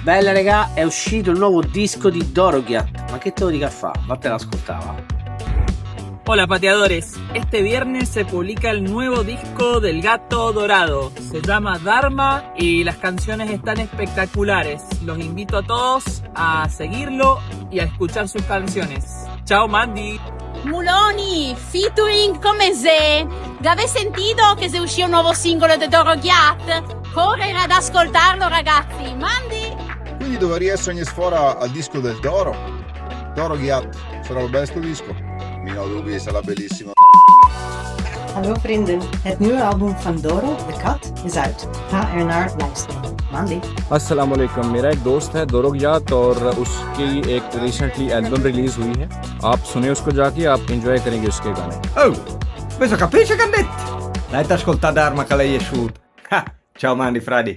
Bella regà, è uscito il nuevo disco di Dorogiat. Ma che te lo dica a fa? Vattene ad ascoltava. Hola pateadores, este viernes se publica el nuevo disco del Gato Dorado, se llama Dharma y las canciones están espectaculares. Los invito a todos a seguirlo y a escuchar sus canciones. Ciao Mandy! Muloni, featuring come se. Avete sentito che se uscì un nuovo singolo di Dorogiat? Correre ad ascoltarlo ragazzi, Mandy! Quindi doveria essere sfora al disco del Doro. Dorogiat, sarà il bel disco? Mino dubbi, sarà bellissimo. Hallo vrienden, het nieuwe album van Doro, The Cut, is uit. Ga er naar luisteren. Mandy. अस्सलाम वालेकुम, मेरा एक दोस्त है दोरोगियात और उसकी एक रिसेंटली एल्बम रिलीज हुई है। आप सुने उसको जाके, आप एंजॉय करेंगे उसके गाने। Oh, questo capisce che ha detto? Dai, ti ascolta Dharma che lei è shoot. Ciao Mandy Fradi.